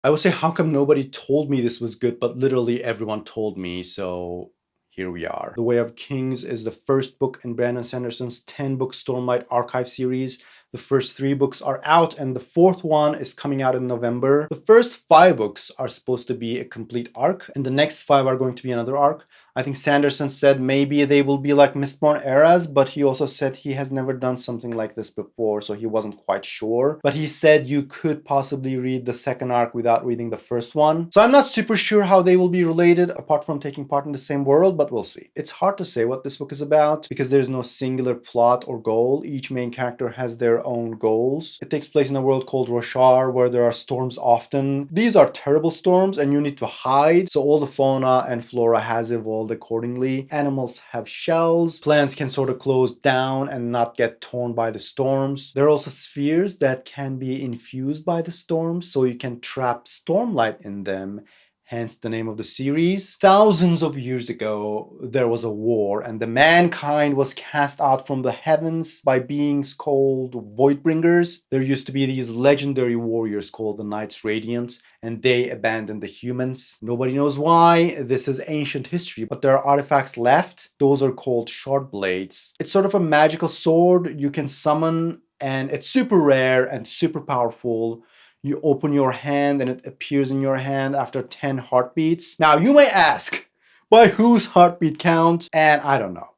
I would say, how come nobody told me this was good, but literally everyone told me, so here we are. The Way of Kings is the first book in Brandon Sanderson's 10-book Stormlight Archive series. The first 3 books are out, and the 4th one is coming out in November. The first 5 books are supposed to be a complete arc, and the next 5 are going to be another arc. I think Sanderson said maybe they will be like Mistborn eras, but he also said he has never done something like this before, so he wasn't quite sure. But he said you could possibly read the second arc without reading the first one. So I'm not super sure how they will be related, apart from taking part in the same world, but we'll see. It's hard to say what this book is about, because there's no singular plot or goal. Each main character has their own goals. It takes place in a world called Roshar, where there are storms often. These are terrible storms, and you need to hide, so all the fauna and flora has evolved accordingly. Animals have shells, plants can sort of close down and not get torn by the storms. There are also spheres that can be infused by the storms, so you can trap stormlight in them, hence the name of the series. Thousands of years ago, there was a war, and the mankind was cast out from the heavens by beings called Voidbringers. There used to be these legendary warriors called the Knights Radiant, and they abandoned the humans. Nobody knows why. This is ancient history, but there are artifacts left. Those are called Shardblades. It's sort of a magical sword you can summon, and it's super rare and super powerful. You open your hand and it appears in your hand after 10 heartbeats. Now you may ask, by whose heartbeat count? And I don't know.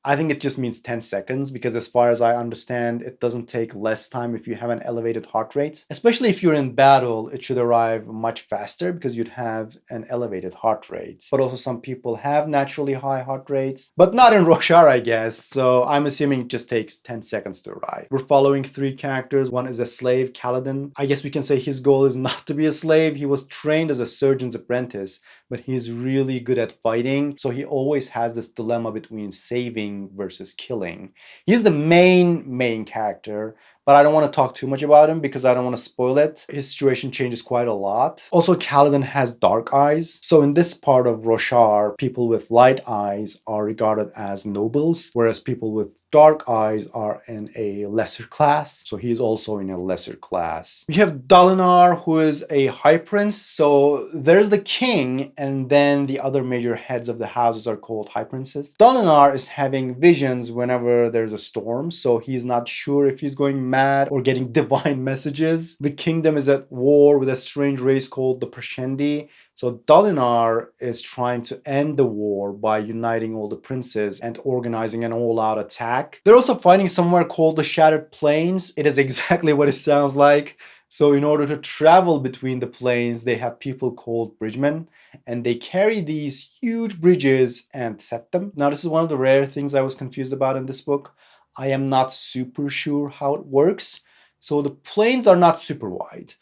I think it just means 10 seconds, because as far as I understand, it doesn't take less time if you have an elevated heart rate. Especially if you're in battle, it should arrive much faster because you'd have an elevated heart rate. But also some people have naturally high heart rates, but not in Roshar, I guess. So I'm assuming it just takes 10 seconds to arrive. We're following 3 characters. One is a slave, Kaladin. I guess we can say his goal is not to be a slave. He was trained as a surgeon's apprentice, but he's really good at fighting. So he always has this dilemma between saving versus killing. He's the main character, but I don't want to talk too much about him because I don't want to spoil it. His situation changes quite a lot. Also, Kaladin has dark eyes. So in this part of Roshar, people with light eyes are regarded as nobles, whereas people with dark eyes are in a lesser class. So he's also in a lesser class. We have Dalinar, who is a high prince. So there's the king, and then the other major heads of the houses are called high princes. Dalinar is having visions whenever there's a storm, so he's not sure if he's going mad or getting divine messages. The kingdom is at war with a strange race called the Prashendi. So Dalinar is trying to end the war by uniting all the princes and organizing an all-out attack. They're also fighting somewhere called the Shattered Plains. It is exactly what it sounds like. So in order to travel between the plains, they have people called bridgemen, and they carry these huge bridges and set them. Now, this is one of the rare things I was confused about in this book. I am not super sure how it works. So the plains are not super wide.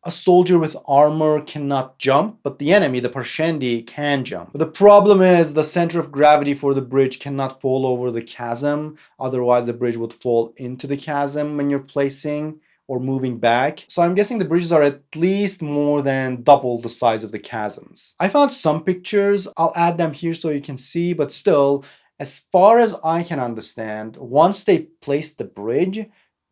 A soldier with armor cannot jump, but the enemy, the Parshendi, can jump. But the problem is the center of gravity for the bridge cannot fall over the chasm. Otherwise, the bridge would fall into the chasm when you're placing or moving back. So I'm guessing the bridges are at least more than double the size of the chasms. I found some pictures. I'll add them here so you can see, but still, as far as I can understand, once they place the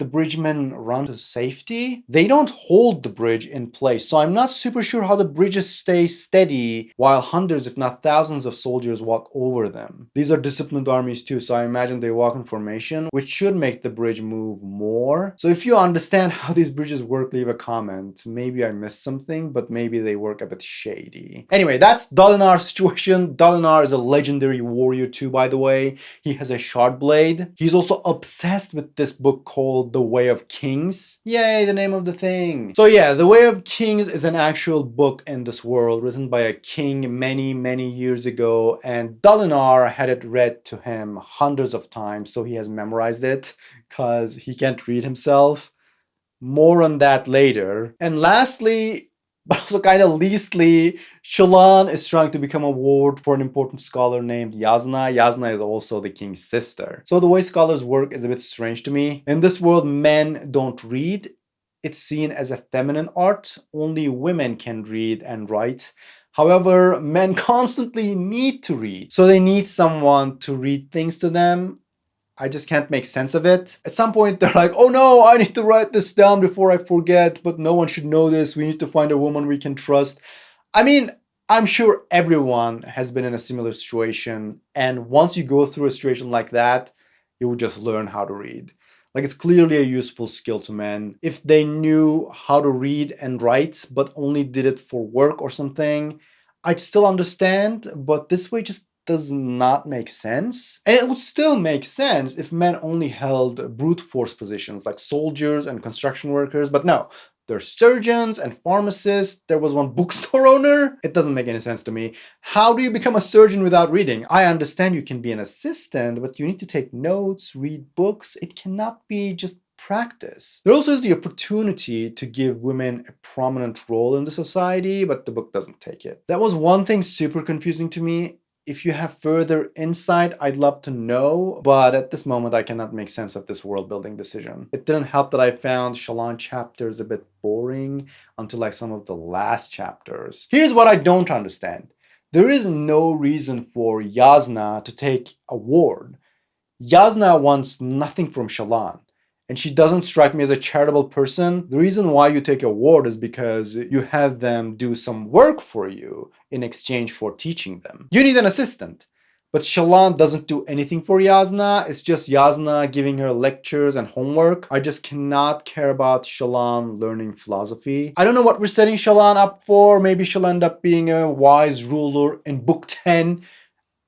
bridgemen run to safety. They don't hold the bridge in place, so I'm not super sure how the bridges stay steady while hundreds, if not thousands, of soldiers walk over them. These are disciplined armies too, so I imagine they walk in formation, which should make the bridge move more. So if you understand how these bridges work, leave a comment. Maybe I missed something, but maybe they work a bit shady. Anyway, that's Dalinar's situation. Dalinar is a legendary warrior too, by the way. He has a shard blade. He's also obsessed with this book called The Way of Kings. Yay, the name of the thing. So yeah, The Way of Kings is an actual book in this world written by a king many years ago, and Dalinar had it read to him hundreds of times, so he has memorized it because he can't read himself. More on that later. And lastly, but also kind of leastly, Shallan is trying to become a ward for an important scholar named Yasna. Yasna is also the king's sister. So the way scholars work is a bit strange to me. In this world, men don't read. It's seen as a feminine art. Only women can read and write. However, men constantly need to read. So they need someone to read things to them. I just can't make sense of it. At some point, they're like, oh no, I need to write this down before I forget, but no one should know this. We need to find a woman we can trust. I mean, I'm sure everyone has been in a similar situation. And once you go through a situation like that, you will just learn how to read. Like, it's clearly a useful skill to men. If they knew how to read and write, but only did it for work or something, I'd still understand, but this way just does not make sense. And it would still make sense if men only held brute force positions like soldiers and construction workers, but no. There's surgeons and pharmacists. There was one bookstore owner. It doesn't make any sense to me. How do you become a surgeon without reading? I understand you can be an assistant, but you need to take notes, read books. It cannot be just practice. There also is the opportunity to give women a prominent role in the society, but the book doesn't take it. That was one thing super confusing to me. If you have further insight, I'd love to know, but at this moment I cannot make sense of this world building decision. It didn't help that I found Shallan chapters a bit boring until like some of the last chapters. Here's what I don't understand. There is no reason for Yasna to take a ward. Yasna wants nothing from Shallan, and she doesn't strike me as a charitable person. The reason why you take a ward is because you have them do some work for you in exchange for teaching them. You need an assistant. But Shallan doesn't do anything for Yasna. It's just Yasna giving her lectures and homework. I just cannot care about Shallan learning philosophy. I don't know what we're setting Shallan up for. Maybe she'll end up being a wise ruler in book 10.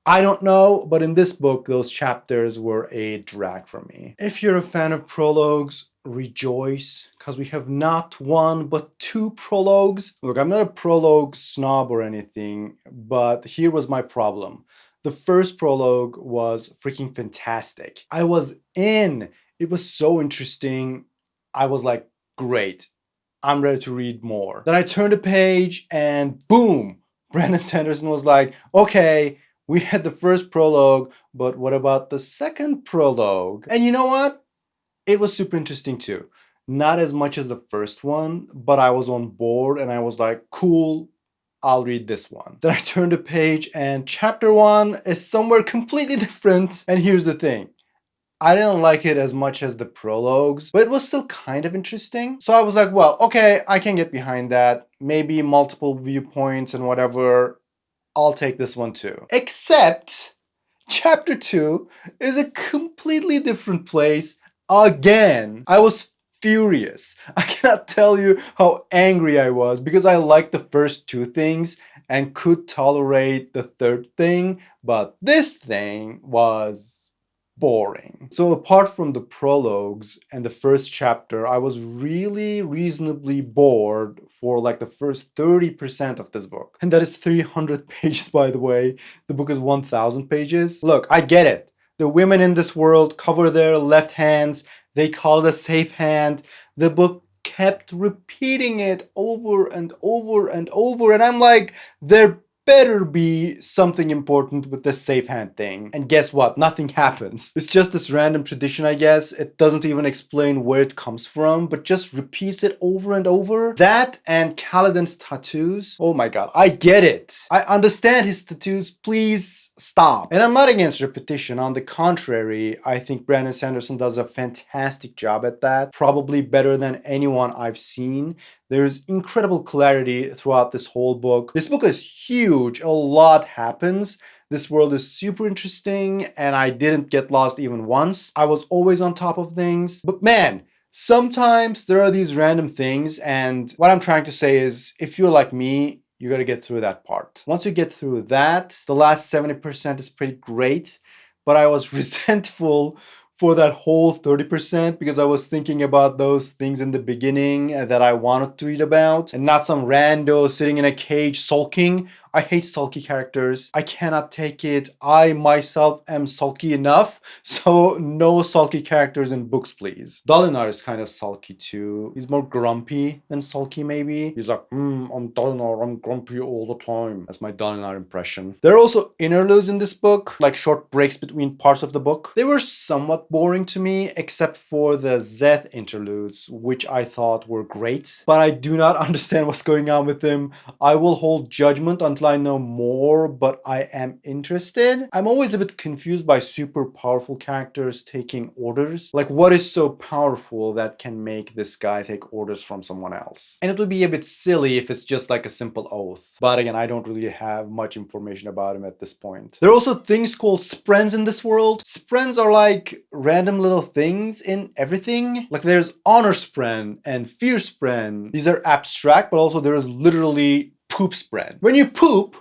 I don't know, but in this book, those chapters were a drag for me. If you're a fan of prologues, rejoice, because we have not one, but 2 prologues. Look, I'm not a prologue snob or anything, but here was my problem. The first prologue was freaking fantastic. I was in. It was so interesting. I was like, great. I'm ready to read more. Then I turned a page and boom, Brandon Sanderson was like, okay, we had the first prologue, but what about the second prologue? And you know what? It was super interesting too. Not as much as the first one, but I was on board and I was like, cool, I'll read this one. Then I turned a page and chapter 1 is somewhere completely different. And here's the thing. I didn't like it as much as the prologues, but it was still kind of interesting. So I was like, well, okay, I can get behind that. Maybe multiple viewpoints and whatever. I'll take this one too. Except chapter 2 is a completely different place again. I was furious. I cannot tell you how angry I was because I liked the first 2 things and could tolerate the third thing, but this thing was boring. So apart from the prologues and the first chapter, I was really reasonably bored for like the first 30% of this book. And that is 300 pages, by the way. The book is 1,000 pages. Look, I get it. The women in this world cover their left hands. They call it a safe hand. The book kept repeating it over and over and over. And I'm like, there better be something important with this safe hand thing. And guess what? Nothing happens. It's just this random tradition, I guess. It doesn't even explain where it comes from, but just repeats it over and over. That and Kaladin's tattoos. Oh my god, I get it. I understand his tattoos. Please stop. And I'm not against repetition. On the contrary, I think Brandon Sanderson does a fantastic job at that. Probably better than anyone I've seen. There's incredible clarity throughout this whole book. This book is huge. A lot happens. This world is super interesting, and I didn't get lost even once. I was always on top of things. But man, sometimes there are these random things, and what I'm trying to say is, if you're like me, you gotta get through that part. Once you get through that, the last 70% is pretty great, but I was resentful for that whole 30% because I was thinking about those things in the beginning that I wanted to read about and not some rando sitting in a cage sulking. I hate sulky characters. I cannot take it. I myself am sulky enough, so no sulky characters in books, please. Dalinar is kind of sulky too. He's more grumpy than sulky, maybe. He's like, I'm Dalinar, I'm grumpy all the time. That's my Dalinar impression. There are also interludes in this book, like short breaks between parts of the book. They were somewhat somewhat boring to me, except for the Zeth interludes, which I thought were great. But I do not understand what's going on with them. I will hold judgment until I know more, but I am interested. I'm always a bit confused by super powerful characters taking orders. Like, what is so powerful that can make this guy take orders from someone else? And it would be a bit silly if it's just like a simple oath. But again, I don't really have much information about him at this point. There are also things called sprens in this world. Sprens are like random little things in everything. Like there's honor spren and fear spren. These are abstract, but also there is literally poop spren. When you poop,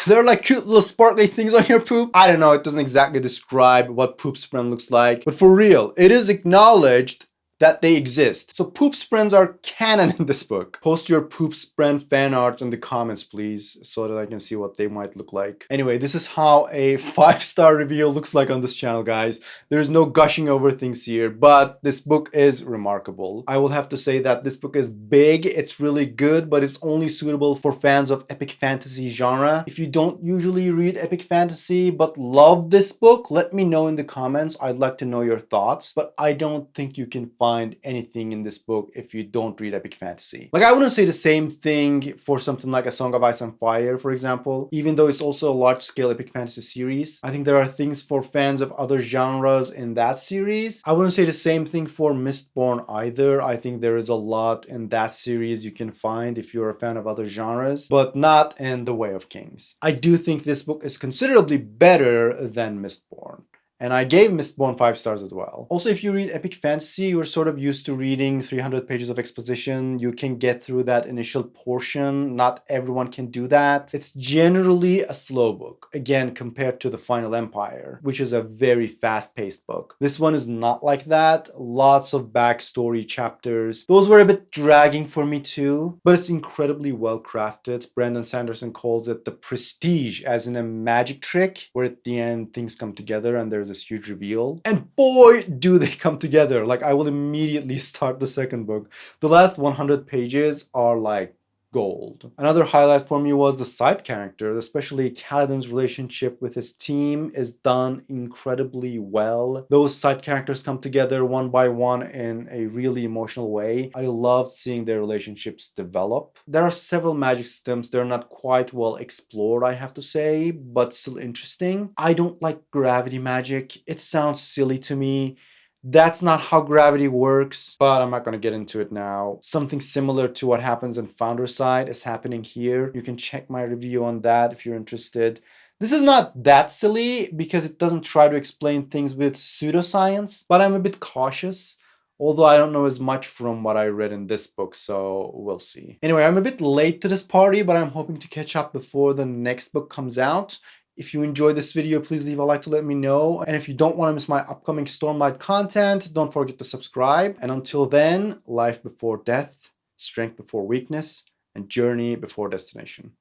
there are like cute little sparkly things on your poop. I don't know, it doesn't exactly describe what poop spren looks like, but for real, it is acknowledged that they exist. So poop sprens are canon in this book. Post your poop spren fan art in the comments, please, so that I can see what they might look like. Anyway, this is how a 5-star reveal looks like on this channel, guys. There's no gushing over things here, but this book is remarkable. I will have to say that this book is big, it's really good, but it's only suitable for fans of epic fantasy genre. If you don't usually read epic fantasy but love this book, let me know in the comments. I'd like to know your thoughts, but I don't think you can find anything in this book if you don't read epic fantasy. Like, I wouldn't say the same thing for something like A Song of Ice and Fire, for example, even though it's also a large-scale epic fantasy series. I think there are things for fans of other genres in that series. I wouldn't say the same thing for Mistborn either. I think there is a lot in that series you can find if you're a fan of other genres, but not in The Way of Kings. I do think this book is considerably better than Mistborn. And I gave Mistborn 5 stars as well. Also, if you read epic fantasy, you're sort of used to reading 300 pages of exposition. You can get through that initial portion. Not everyone can do that. It's generally a slow book, again, compared to The Final Empire, which is a very fast-paced book. This one is not like that. Lots of backstory chapters. Those were a bit dragging for me too, but it's incredibly well crafted. Brandon Sanderson calls it the prestige, as in a magic trick, where at the end things come together and there's this huge reveal. And boy, do they come together. Like, I will immediately start the second book. The last 100 pages are like gold. Another highlight for me was the side characters, especially Kaladin's relationship with his team is done incredibly well. Those side characters come together one by one in a really emotional way. I loved seeing their relationships develop. There are several magic systems. They're not quite well explored, I have to say, but still interesting. I don't like gravity magic. It sounds silly to me. That's not how gravity works, but I'm not going to get into it now. Something similar to what happens in Founderside is happening here. You can check my review on that if you're interested. This is not that silly because it doesn't try to explain things with pseudoscience, but I'm a bit cautious. Although I don't know as much from what I read in this book, so we'll see. Anyway, I'm a bit late to this party, but I'm hoping to catch up before the next book comes out. If you enjoyed this video, please leave a like to let me know. And if you don't want to miss my upcoming Stormlight content, don't forget to subscribe. And until then, life before death, strength before weakness, and journey before destination.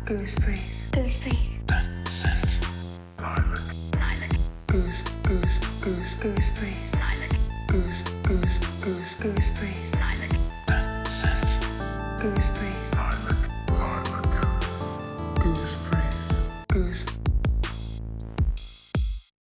Goose breeze. Goose breeze. Scent. Lilac. Lilac. Goose. Goose. Goose. Goose breeze. Lilac. Goose. Goose. Goose. Goose breeze. Lilac. Scent. Goose.